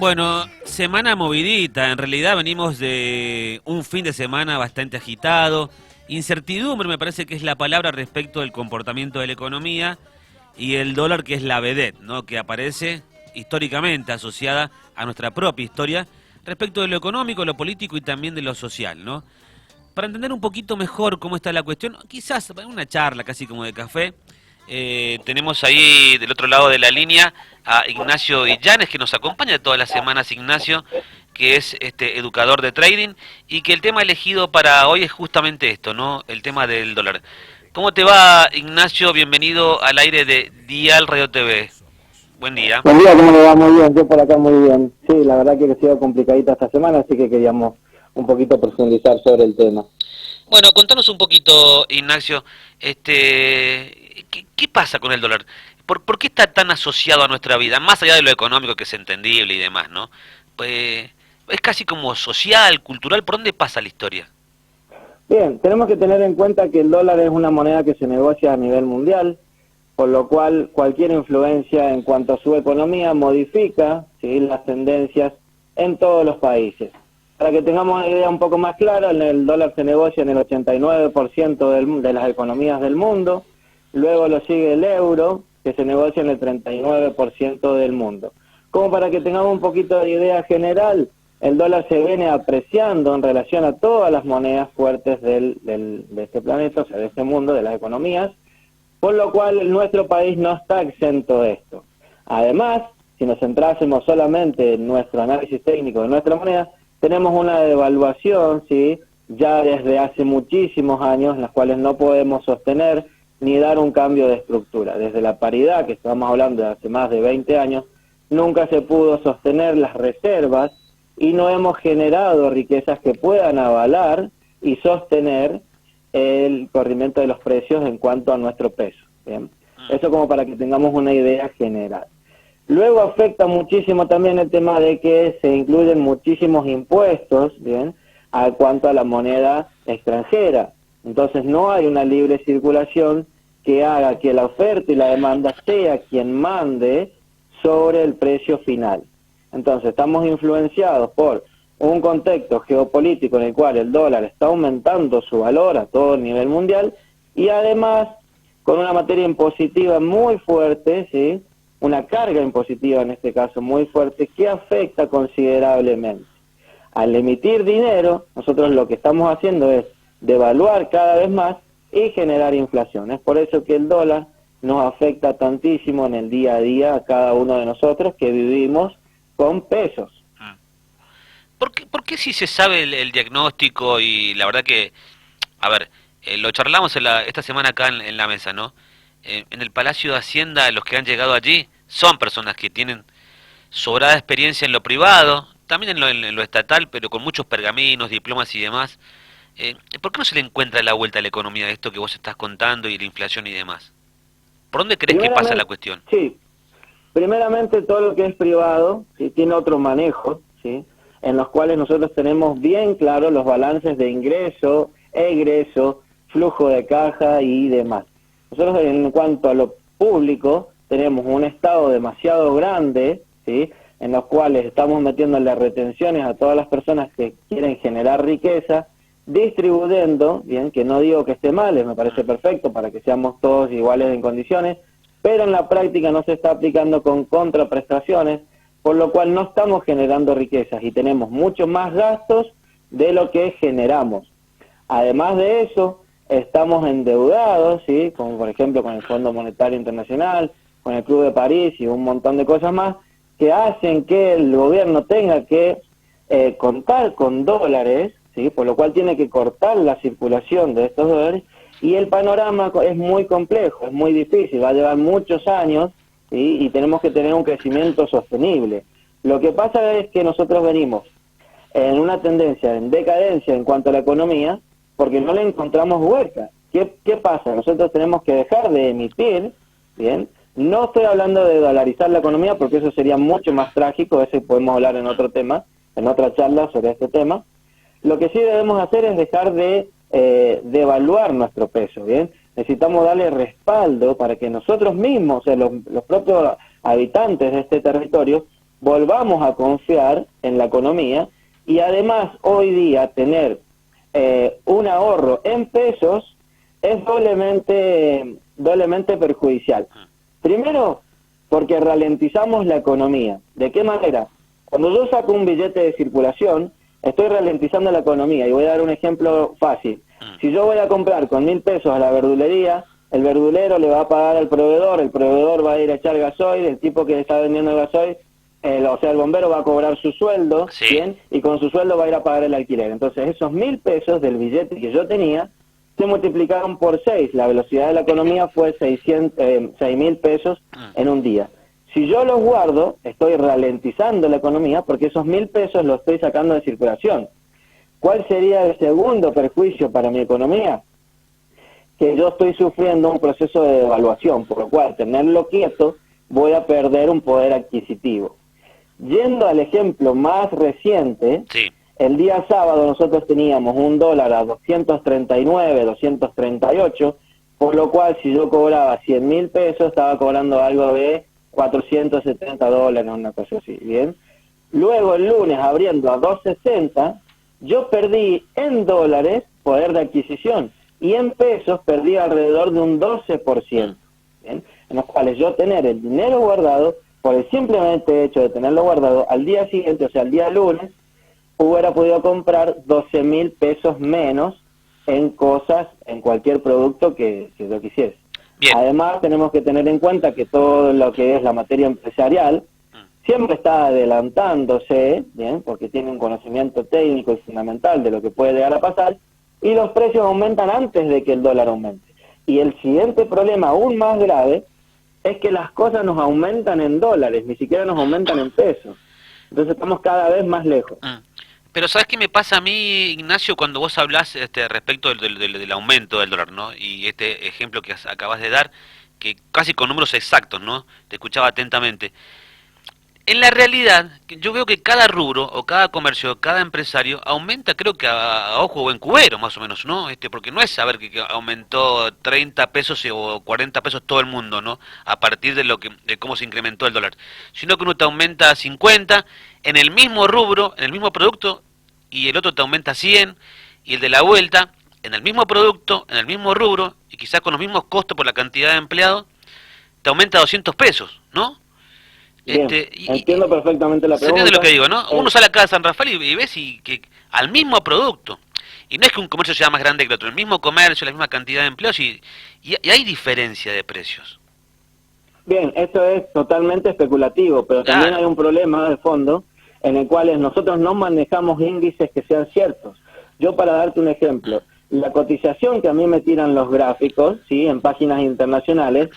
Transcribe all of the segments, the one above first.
Bueno, semana movidita, en realidad venimos de un fin de semana bastante agitado. Incertidumbre me parece que es la palabra respecto del comportamiento de la economía y el dólar que es la vedette, ¿no? Que aparece históricamente asociada a nuestra propia historia respecto de lo económico, lo político y también de lo social, ¿no? Para entender un poquito mejor cómo está la cuestión, quizás una charla casi como de café, tenemos ahí del otro lado de la línea a Ignacio Illanes, que nos acompaña todas las semanas. Ignacio, que es educador de trading, y que el tema elegido para hoy es justamente esto, ¿no? El tema del dólar. ¿Cómo te va, Ignacio? Bienvenido al aire de Dial Radio TV. Buen día. Buen día, ¿cómo le va? Muy bien, yo por acá muy bien. Sí, la verdad que ha sido complicadita esta semana, así que queríamos un poquito profundizar sobre el tema. Bueno, contanos un poquito, Ignacio, ¿qué pasa con el dólar? ¿Por qué está tan asociado a nuestra vida? Más allá de lo económico, que es entendible y demás, ¿no? Pues es casi como social, cultural. ¿Por dónde pasa la historia? Bien, tenemos que tener en cuenta que el dólar es una moneda que se negocia a nivel mundial, por lo cual cualquier influencia en cuanto a su economía modifica, ¿sí?, las tendencias en todos los países. Para que tengamos una idea un poco más clara, el dólar se negocia en el 89% de las economías del mundo, luego lo sigue el euro, que se negocia en el 39% del mundo. Como para que tengamos un poquito de idea general, el dólar se viene apreciando en relación a todas las monedas fuertes de este planeta, o sea, de este mundo, de las economías, por lo cual nuestro país no está exento de esto. Además, si nos centrásemos solamente en nuestro análisis técnico de nuestra moneda, tenemos una devaluación, ¿sí?, ya desde hace muchísimos años, las cuales no podemos sostener ni dar un cambio de estructura. Desde la paridad, que estamos hablando de hace más de 20 años, nunca se pudo sostener las reservas y no hemos generado riquezas que puedan avalar y sostener el corrimiento de los precios en cuanto a nuestro peso. ¿Bien? Eso como para que tengamos una idea general. Luego afecta muchísimo también el tema de que se incluyen muchísimos impuestos, ¿bien?, a cuanto a la moneda extranjera. Entonces no hay una libre circulación que haga que la oferta y la demanda sea quien mande sobre el precio final. Entonces estamos influenciados por un contexto geopolítico en el cual el dólar está aumentando su valor a todo el nivel mundial y además con una materia impositiva muy fuerte, ¿sí?, una carga impositiva en este caso muy fuerte que afecta considerablemente. Al emitir dinero, nosotros lo que estamos haciendo es devaluar cada vez más y generar inflación. Es por eso que el dólar nos afecta tantísimo en el día a día a cada uno de nosotros que vivimos con pesos. ¿Por qué si se sabe el diagnóstico y la verdad que, a ver, lo charlamos esta semana acá en la mesa, ¿no? En el Palacio de Hacienda, los que han llegado allí son personas que tienen sobrada experiencia en lo privado, también en lo estatal, pero con muchos pergaminos, diplomas y demás. ¿Por qué no se le encuentra la vuelta a la economía de esto que vos estás contando y la inflación y demás? ¿Por dónde crees que pasa la cuestión? Sí, primeramente todo lo que es privado, ¿sí?, tiene otro manejo, ¿sí?, en los cuales nosotros tenemos bien claros los balances de ingreso, egreso, flujo de caja y demás. Nosotros en cuanto a lo público tenemos un estado demasiado grande, ¿sí?, en los cuales estamos metiéndole retenciones a todas las personas que quieren generar riqueza, distribuyendo, bien, que no digo que esté mal, me parece perfecto para que seamos todos iguales en condiciones, pero en la práctica no se está aplicando con contraprestaciones, por lo cual no estamos generando riquezas y tenemos mucho más gastos de lo que generamos. Además de eso, estamos endeudados, ¿sí?, como por ejemplo con el Fondo Monetario Internacional, con el Club de París y un montón de cosas más, que hacen que el gobierno tenga que contar con dólares, ¿sí?, por lo cual tiene que cortar la circulación de estos dólares, y el panorama es muy complejo, es muy difícil, va a llevar muchos años, ¿sí?, y tenemos que tener un crecimiento sostenible. Lo que pasa es que nosotros venimos en una tendencia, en decadencia en cuanto a la economía, porque no le encontramos vuelta. ¿Qué pasa? Nosotros tenemos que dejar de emitir, ¿bien? No estoy hablando de dolarizar la economía porque eso sería mucho más trágico, eso podemos hablar en otro tema, en otra charla sobre este tema. Lo que sí debemos hacer es dejar de devaluar nuestro peso, ¿bien? Necesitamos darle respaldo para que nosotros mismos, o sea, los propios habitantes de este territorio, volvamos a confiar en la economía y además hoy día tener un ahorro en pesos es doblemente perjudicial. Primero, porque ralentizamos la economía. ¿De qué manera? Cuando yo saco un billete de circulación, estoy ralentizando la economía. Y voy a dar un ejemplo fácil. Si yo voy a comprar con 1.000 pesos a la verdulería, el verdulero le va a pagar al proveedor, el proveedor va a ir a echar gasoil, el tipo que está vendiendo el gasoil, o sea, el bombero va a cobrar su sueldo, Sí. ¿bien? Y con su sueldo va a ir a pagar el alquiler. Entonces, esos 1.000 pesos del billete que yo tenía se multiplicaron por 6. La velocidad de la economía fue 6.000 pesos en un día. Si yo los guardo, estoy ralentizando la economía porque esos 1.000 pesos los estoy sacando de circulación. ¿Cuál sería el segundo perjuicio para mi economía? Que yo estoy sufriendo un proceso de devaluación, por lo cual tenerlo quieto voy a perder un poder adquisitivo. Yendo al ejemplo más reciente, Sí. el día sábado nosotros teníamos un dólar a 239, 238, por lo cual si yo cobraba 100.000 pesos estaba cobrando algo de 470 dólares, una cosa así, ¿bien? Luego el lunes abriendo a 260, yo perdí en dólares poder de adquisición y en pesos perdí alrededor de un 12%, ¿bien? En los cuales yo tener el dinero guardado, por el simplemente hecho de tenerlo guardado, al día siguiente, o sea, al día lunes, hubiera podido comprar 12.000 pesos menos en cosas, en cualquier producto que yo quisiese. Bien. Además, tenemos que tener en cuenta que todo lo que es la materia empresarial siempre está adelantándose, ¿bien? Porque tiene un conocimiento técnico y fundamental de lo que puede llegar a pasar, y los precios aumentan antes de que el dólar aumente. Y el siguiente problema, aún más grave, es que las cosas nos aumentan en dólares, ni siquiera nos aumentan en pesos. Entonces estamos cada vez más lejos. Pero ¿sabes qué me pasa a mí, Ignacio, cuando vos hablás respecto del aumento del dólar, ¿no? Y este ejemplo que acabas de dar, que casi con números exactos, ¿no? Te escuchaba atentamente. En la realidad, yo veo que cada rubro o cada comercio, cada empresario aumenta, creo que a ojo o en cubero, más o menos, ¿no? Porque no es saber que aumentó 30 pesos o 40 pesos todo el mundo, ¿no? A partir de cómo se incrementó el dólar, sino que uno te aumenta 50 en el mismo rubro, en el mismo producto, y el otro te aumenta 100, y el de la vuelta, en el mismo producto, en el mismo rubro, y quizás con los mismos costos por la cantidad de empleados, te aumenta 200 pesos, ¿no? Bien, entiendo perfectamente la ¿Se pregunta. entiende lo que digo, no? Uno sale acá de San Rafael y ves que al mismo producto, y no es que un comercio sea más grande que el otro, el mismo comercio, la misma cantidad de empleos, y hay diferencia de precios. Bien, esto es totalmente especulativo, pero también Claro. hay un problema de fondo en el cual nosotros no manejamos índices que sean ciertos. Yo, para darte un ejemplo, la cotización que a mí me tiran los gráficos, ¿sí?, en páginas internacionales,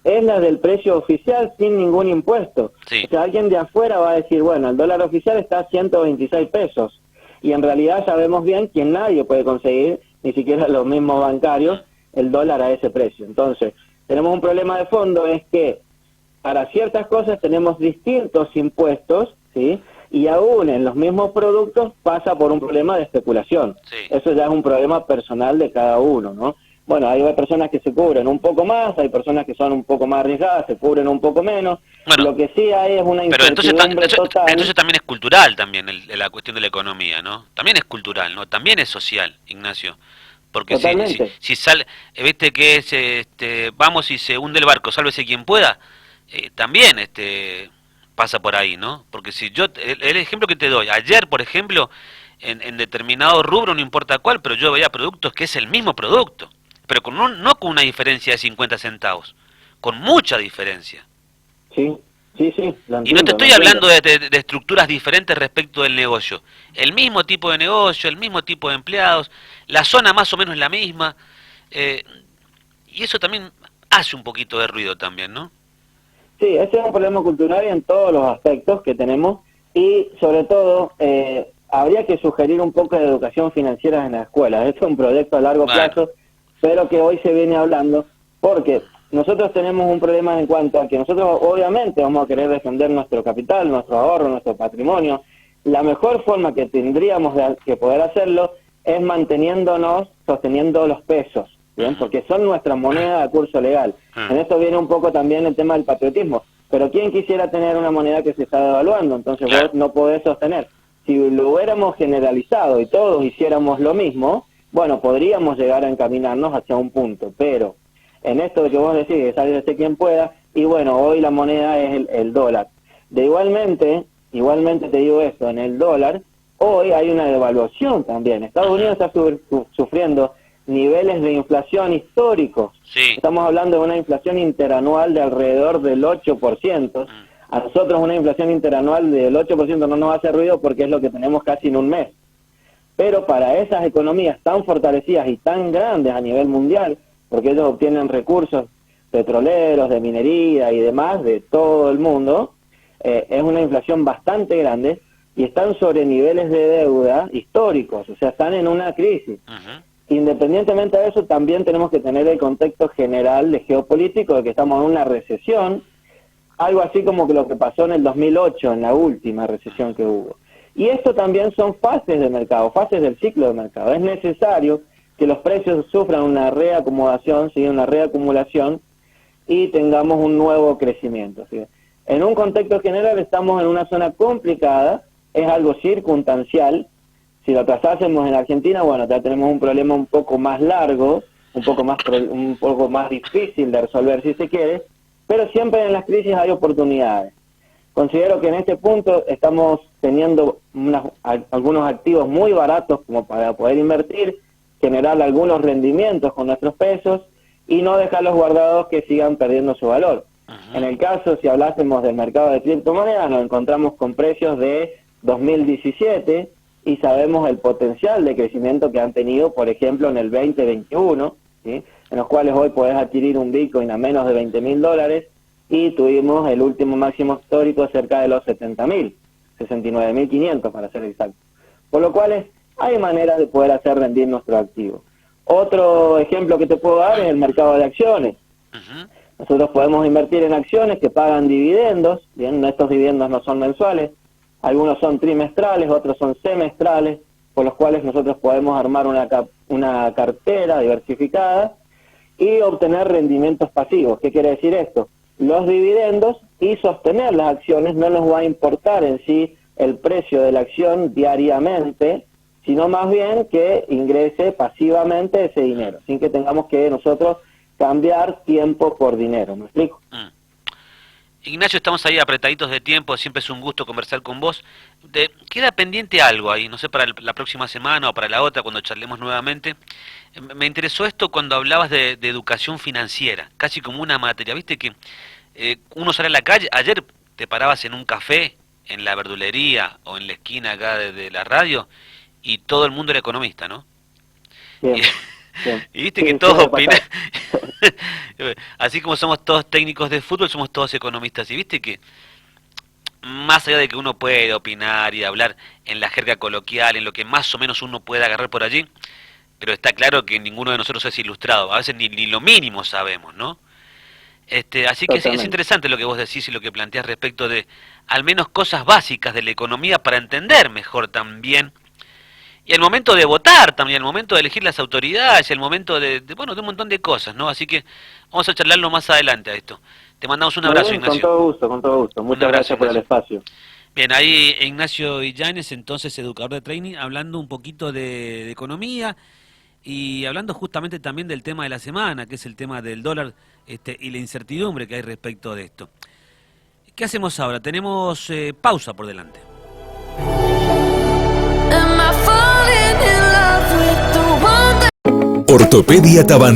es la del precio oficial sin ningún impuesto. Sí. O sea, alguien de afuera va a decir, bueno, el dólar oficial está a 126 pesos. Y en realidad sabemos bien que nadie puede conseguir, ni siquiera los mismos bancarios, el dólar a ese precio. Entonces, tenemos un problema de fondo, es que para ciertas cosas tenemos distintos impuestos, ¿sí? Y aún en los mismos productos pasa por un problema de especulación. Sí. Eso ya es un problema personal de cada uno, ¿no? Bueno, hay personas que se cubren un poco más, hay personas que son un poco más arriesgadas, se cubren un poco menos. Bueno, lo que sí hay es una pero incertidumbre total. entonces también es cultural también la cuestión de la economía, ¿no? También es cultural, ¿no? También es social, Ignacio. Porque Totalmente. si sale, viste que es, vamos y se hunde el barco, sálvese quien pueda, también pasa por ahí, ¿no? Porque si yo, el ejemplo que te doy, ayer, por ejemplo, en determinado rubro, no importa cuál, pero yo veía productos que es el mismo producto, pero no con una diferencia de 50 centavos, con mucha diferencia. Sí, sí, sí, lo entiendo, Y no te estoy lo hablando entiendo. de estructuras diferentes respecto del negocio. El mismo tipo de negocio, el mismo tipo de empleados, la zona más o menos la misma. Y eso también hace un poquito de ruido también, ¿no? Sí, ese es un problema cultural en todos los aspectos que tenemos y sobre todo habría que sugerir un poco de educación financiera en las escuelas. Este es un proyecto a largo plazo, pero que hoy se viene hablando porque nosotros tenemos un problema en cuanto a que nosotros obviamente vamos a querer defender nuestro capital, nuestro ahorro, nuestro patrimonio. La mejor forma que tendríamos que poder hacerlo es manteniéndonos, sosteniendo los pesos, ¿bien? Porque son nuestra moneda de curso legal. En esto viene un poco también el tema del patriotismo. Pero ¿quién quisiera tener una moneda que se está devaluando? Entonces Claro. vos no podés sostener. Si lo hubiéramos generalizado y todos hiciéramos lo mismo, bueno, podríamos llegar a encaminarnos hacia un punto, pero en esto de que vos decís, que sálvese quien pueda, y bueno, hoy la moneda es el dólar. Igualmente te digo esto, en el dólar, hoy hay una devaluación también. Estados Unidos está sufriendo niveles de inflación históricos. Sí. Estamos hablando de una inflación interanual de alrededor del 8%. A nosotros una inflación interanual del 8% no nos hace ruido porque es lo que tenemos casi en un mes. Pero para esas economías tan fortalecidas y tan grandes a nivel mundial, porque ellos obtienen recursos petroleros, de minería y demás de todo el mundo, es una inflación bastante grande y están sobre niveles de deuda históricos, o sea, están en una crisis. Independientemente de eso, también tenemos que tener el contexto general de geopolítico de que estamos en una recesión, algo así como que lo que pasó en el 2008, en la última recesión que hubo. Y esto también son fases de mercado, fases del ciclo de mercado. Es necesario que los precios sufran una reacomodación, ¿sí? Una reacumulación, y tengamos un nuevo crecimiento, ¿sí? En un contexto general estamos en una zona complicada, es algo circunstancial. Si lo trazásemos en Argentina, bueno, ya tenemos un problema un poco más largo, un poco más difícil de resolver si se quiere, pero siempre en las crisis hay oportunidades. Considero que en este punto estamos teniendo algunos activos muy baratos como para poder invertir, generar algunos rendimientos con nuestros pesos y no dejarlos guardados que sigan perdiendo su valor. En el caso, si hablásemos del mercado de criptomonedas, nos encontramos con precios de 2017 y sabemos el potencial de crecimiento que han tenido, por ejemplo, en el 2021, ¿sí? En los cuales hoy podés adquirir un Bitcoin a menos de $20,000 y tuvimos el último máximo histórico cerca de los 70.000, 69.500 para ser exacto. Por lo cual hay maneras de poder hacer rendir nuestro activo. Otro ejemplo que te puedo dar es el mercado de acciones. Nosotros podemos invertir en acciones que pagan dividendos, bien, estos dividendos no son mensuales, algunos son trimestrales, otros son semestrales, por los cuales nosotros podemos armar una cartera diversificada y obtener rendimientos pasivos. ¿Qué quiere decir esto? Los dividendos y sostener las acciones no nos va a importar en sí el precio de la acción diariamente, sino más bien que ingrese pasivamente ese dinero, sin que tengamos que nosotros cambiar tiempo por dinero. ¿Me explico? Ignacio, estamos ahí apretaditos de tiempo, siempre es un gusto conversar con vos. Queda pendiente algo ahí, no sé, para la próxima semana o para la otra, cuando charlemos nuevamente. Me interesó esto cuando hablabas de educación financiera, casi como una materia. Viste que uno sale a la calle, ayer te parabas en un café, en la verdulería o en la esquina acá de la radio, y todo el mundo era economista, ¿no? Bien, bien. Y viste sí, que todos opinan. pasar. Así como somos todos técnicos de fútbol, somos todos economistas. Y viste que, más allá de que uno puede opinar y hablar en la jerga coloquial, en lo que más o menos uno puede agarrar por allí, pero está claro que ninguno de nosotros es ilustrado. A veces ni lo mínimo sabemos, ¿no? Así que es interesante lo que vos decís y lo que planteás respecto de, al menos, cosas básicas de la economía para entender mejor también. Y el momento de votar también, el momento de elegir las autoridades, el momento de un montón de cosas, ¿no? Así que vamos a charlarlo más adelante a esto. Te mandamos un abrazo, bien, Ignacio. Con todo gusto. Muchas gracias por el espacio. Bien, ahí Ignacio Illanes, entonces educador de trading, hablando un poquito de economía y hablando justamente también del tema de la semana, que es el tema del dólar y la incertidumbre que hay respecto de esto. ¿Qué hacemos ahora? Tenemos pausa por delante. Ortopedia Tabanera.